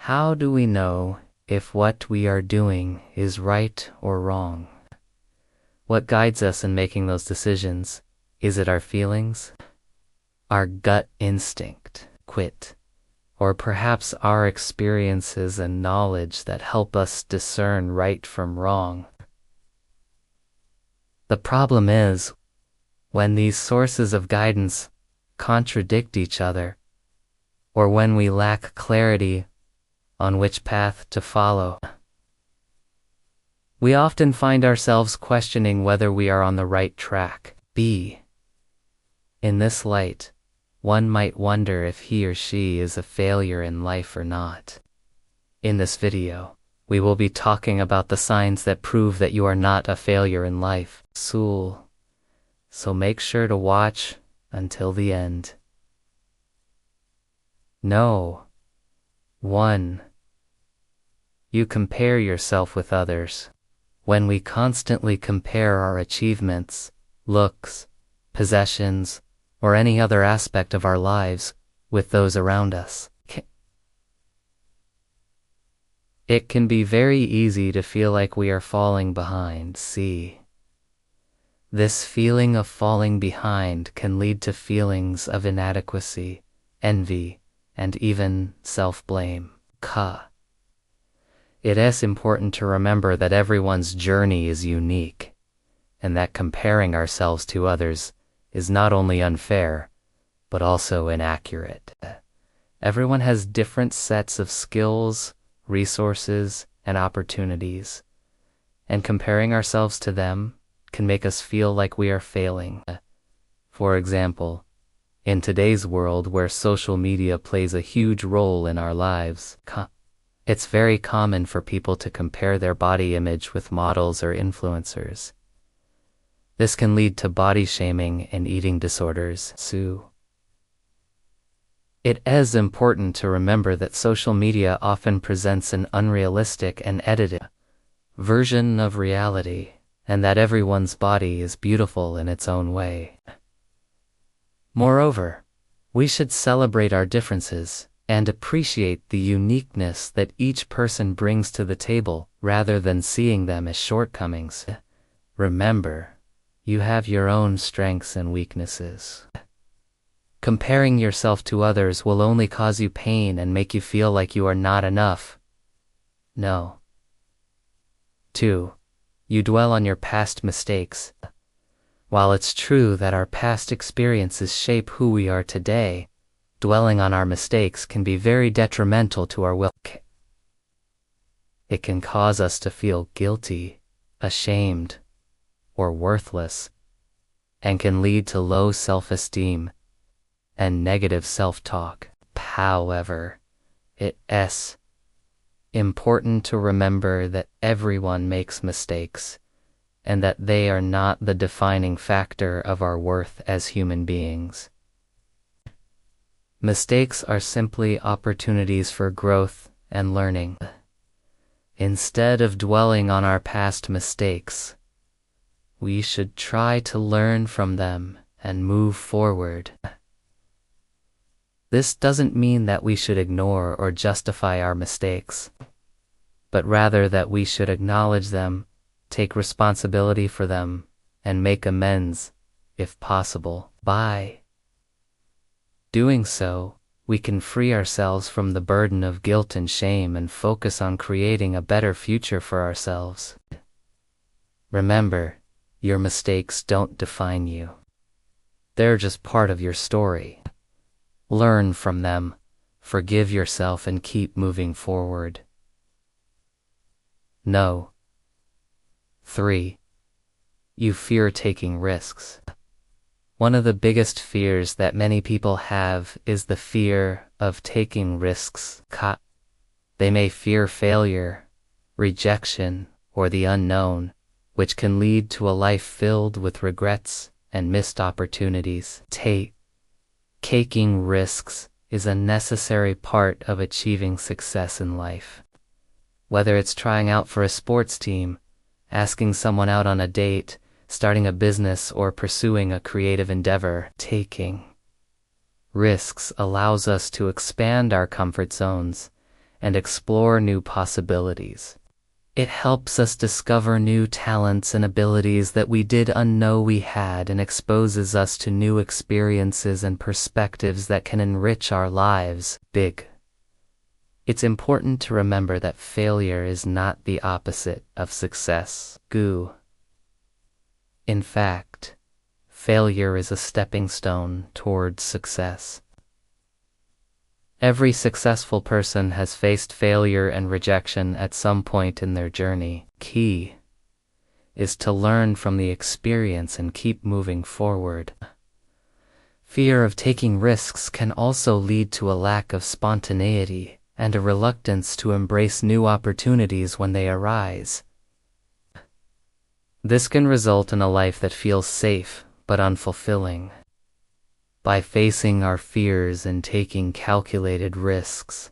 How do we know if what we are doing is right or wrong? What guides us in making those decisions? Is it our feelings, our gut instinct, quit, or perhaps our experiences and knowledge that help us discern right from wrong? The problem is, when these sources of guidance contradict each other, or when we lack clarity on which path to follow, we often find ourselves questioning whether we are on the right track. In this light, one might wonder if he or she is a failure in life or not. In this video, we will be talking about the signs that prove that you are not a failure in life. So make sure to watch until the end. No. 1. You compare yourself with others. When we constantly compare our achievements, looks, possessions, or any other aspect of our lives with those around us, it can be very easy to feel like we are falling behind. This feeling of falling behind can lead to feelings of inadequacy, envy, and even self-blame. It is important to remember that everyone's journey is unique, and that comparing ourselves to others is not only unfair, but also inaccurate. Everyone has different sets of skills, resources, and opportunities, and comparing ourselves to them can make us feel like we are failing. For example, in today's world where social media plays a huge role in our lives, it's very common for people to compare their body image with models or influencers. This can lead to body shaming and eating disorders. It is important to remember that social media often presents an unrealistic and edited version of reality, and that everyone's body is beautiful in its own way. Moreover, we should celebrate our differences and appreciate the uniqueness that each person brings to the table rather than seeing them as shortcomings. Remember, you have your own strengths and weaknesses. Comparing yourself to others will only cause you pain and make you feel like you are not enough. 2. You dwell on your past mistakes. While it's true that our past experiences shape who we are today, dwelling on our mistakes can be very detrimental to our will. It can cause us to feel guilty, ashamed, or worthless, and can lead to low self-esteem and negative self-talk. However, it is important to remember that everyone makes mistakes, and that they are not the defining factor of our worth as human beings. Mistakes are simply opportunities for growth and learning. Instead of dwelling on our past mistakes, we should try to learn from them and move forward. This doesn't mean that we should ignore or justify our mistakes, but rather that we should acknowledge them, take responsibility for them, and make amends, if possible. By doing so, we can free ourselves from the burden of guilt and shame and focus on creating a better future for ourselves. Remember, your mistakes don't define you. They're just part of your story. Learn from them, forgive yourself, and keep moving forward. 3. You fear taking risks. One of the biggest fears that many people have is the fear of taking risks. They may fear failure, rejection, or the unknown, which can lead to a life filled with regrets and missed opportunities. Taking risks is a necessary part of achieving success in life. Whether it's trying out for a sports team, asking someone out on a date, starting a business, or pursuing a creative endeavor, taking risks allows us to expand our comfort zones and explore new possibilities. It helps us discover new talents and abilities that we didn't know we had and exposes us to new experiences and perspectives that can enrich our lives. Big. It's important to remember that failure is not the opposite of success. Goo. In fact, failure is a stepping stone towards success. Every successful person has faced failure and rejection at some point in their journey. Key is to learn from the experience and keep moving forward. Fear of taking risks can also lead to a lack of spontaneity and a reluctance to embrace new opportunities when they arise. This can result in a life that feels safe but unfulfilling. By facing our fears and taking calculated risks,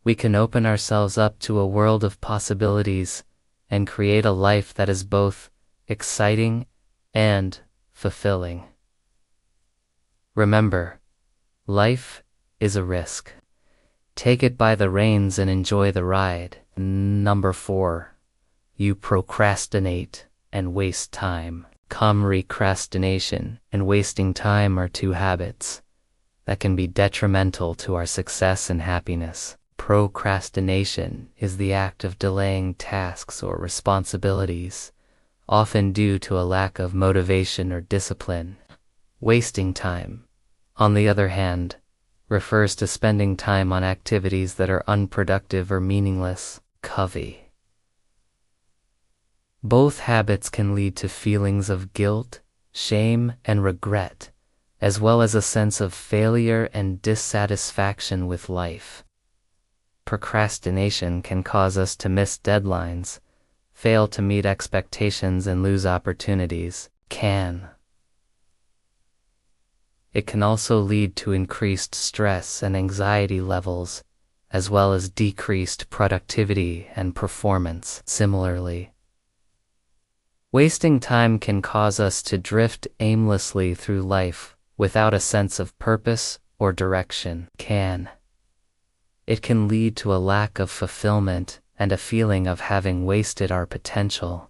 we can open ourselves up to a world of possibilities and create a life that is both exciting and fulfilling. Remember, life is a risk. Take it by the reins and enjoy the ride. Number 4. You procrastinate and waste time. Recrastination and wasting time are two habits that can be detrimental to our success and happiness. Procrastination is the act of delaying tasks or responsibilities, often due to a lack of motivation or discipline. Wasting time, on the other hand, refers to spending time on activities that are unproductive or meaningless. Covey. Both habits can lead to feelings of guilt, shame, and regret, as well as a sense of failure and dissatisfaction with life. Procrastination can cause us to miss deadlines, fail to meet expectations, and lose opportunities. It can also lead to increased stress and anxiety levels, as well as decreased productivity and performance. Similarly, wasting time can cause us to drift aimlessly through life without a sense of purpose or direction. It can lead to a lack of fulfillment and a feeling of having wasted our potential.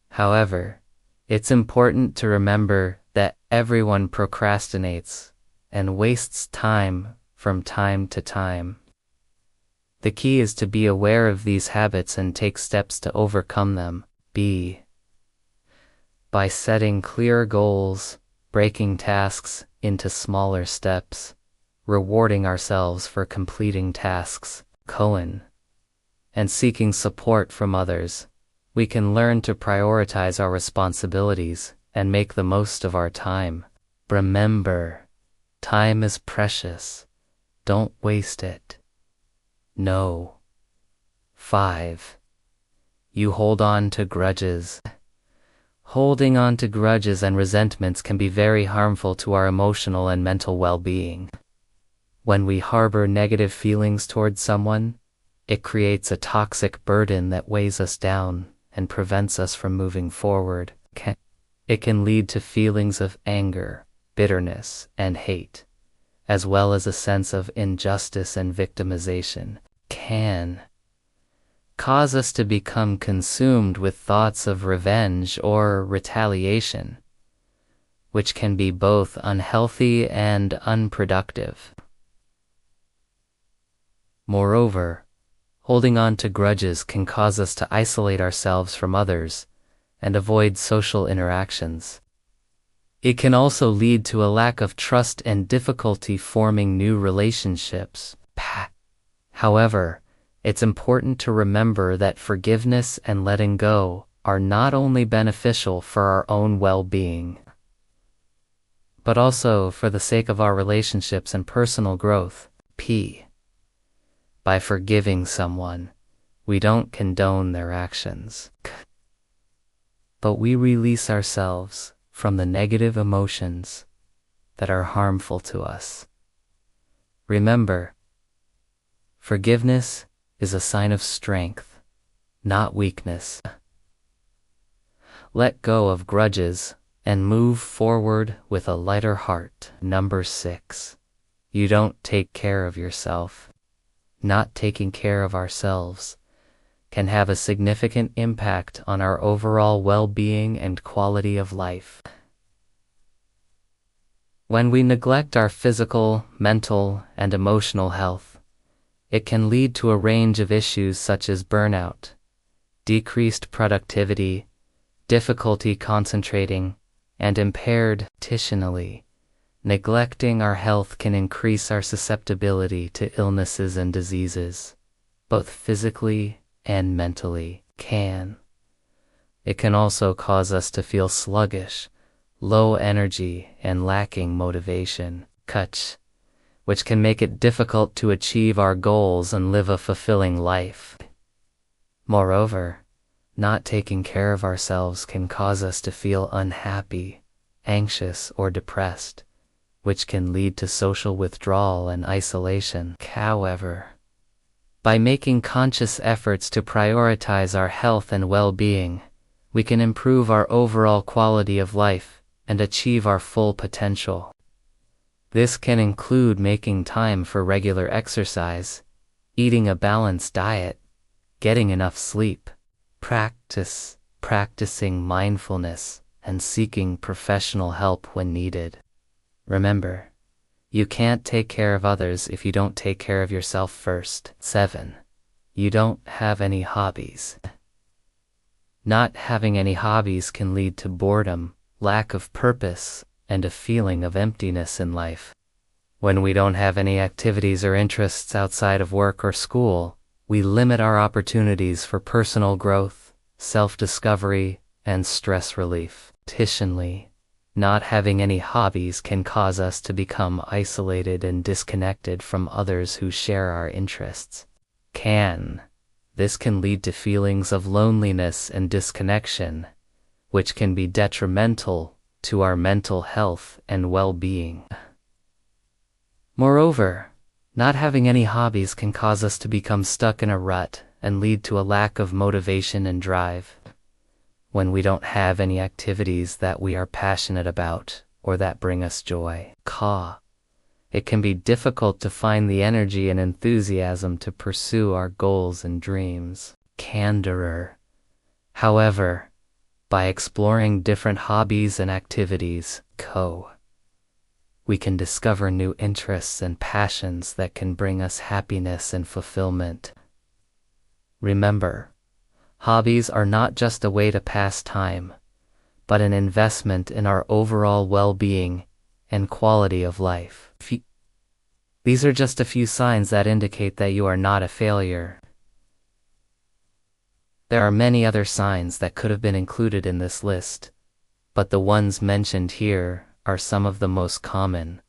However, it's important to remember that everyone procrastinates and wastes time from time to time. The key is to be aware of these habits and take steps to overcome them. By setting clear goals, breaking tasks into smaller steps, rewarding ourselves for completing tasks, and seeking support from others, we can learn to prioritize our responsibilities and make the most of our time. Remember, time is precious. Don't waste it. No. 5. You hold on to grudges. Holding on to grudges and resentments can be very harmful to our emotional and mental well-being. When we harbor negative feelings towards someone, it creates a toxic burden that weighs us down and prevents us from moving forward. It can lead to feelings of anger, bitterness, and hate, as well as a sense of injustice and victimization. Can cause us to become consumed with thoughts of revenge or retaliation, which can be both unhealthy and unproductive. Moreover, holding on to grudges can cause us to isolate ourselves from others and avoid social interactions. It can also lead to a lack of trust and difficulty forming new relationships. However, it's important to remember that forgiveness and letting go are not only beneficial for our own well-being, but also for the sake of our relationships and personal growth. By forgiving someone, we don't condone their actions, but we release ourselves from the negative emotions that are harmful to us. Remember, forgiveness is a sign of strength, not weakness. Let go of grudges and move forward with a lighter heart. Number 6. You don't take care of yourself. not taking care of ourselves can have a significant impact on our overall well-being and quality of life. When we neglect our physical, mental, and emotional health, it can lead to a range of issues such as burnout, decreased productivity, difficulty concentrating, and impaired. Additionally, neglecting our health can increase our susceptibility to illnesses and diseases, both physically and mentally. It can also cause us to feel sluggish, low energy, and lacking motivation, which can make it difficult to achieve our goals and live a fulfilling life. Moreover, not taking care of ourselves can cause us to feel unhappy, anxious, or depressed, which can lead to social withdrawal and isolation. However, by making conscious efforts to prioritize our health and well-being, we can improve our overall quality of life and achieve our full potential. This can include making time for regular exercise, eating a balanced diet, getting enough sleep, practicing mindfulness, and seeking professional help when needed. Remember, you can't take care of others if you don't take care of yourself first. 7. You don't have any hobbies. Not having any hobbies can lead to boredom, lack of purpose, and a feeling of emptiness in life. When we don't have any activities or interests outside of work or school, we limit our opportunities for personal growth, self-discovery, and stress relief. Additionally, not having any hobbies can cause us to become isolated and disconnected from others who share our interests. This can lead to feelings of loneliness and disconnection, which can be detrimental to our mental health and well-being. Moreover, not having any hobbies can cause us to become stuck in a rut and lead to a lack of motivation and drive. When we don't have any activities that we are passionate about or that bring us joy, it can be difficult to find the energy and enthusiasm to pursue our goals and dreams. However, by exploring different hobbies and activities, we can discover new interests and passions that can bring us happiness and fulfillment. Remember, hobbies are not just a way to pass time, but an investment in our overall well-being and quality of life. These are just a few signs that indicate that you are not a failure. There are many other signs that could have been included in this list, but the ones mentioned here are some of the most common.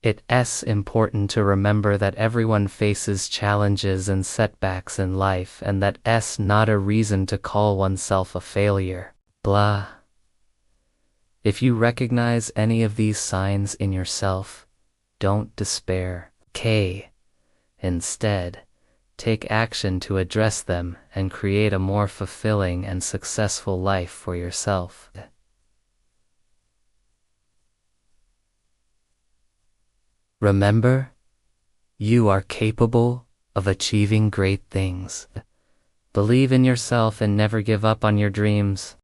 It's important to remember that everyone faces challenges and setbacks in life, and that it's not a reason to call oneself a failure. If you recognize any of these signs in yourself, don't despair. Instead, take action to address them and create a more fulfilling and successful life for yourself. Remember, you are capable of achieving great things. Believe in yourself and never give up on your dreams.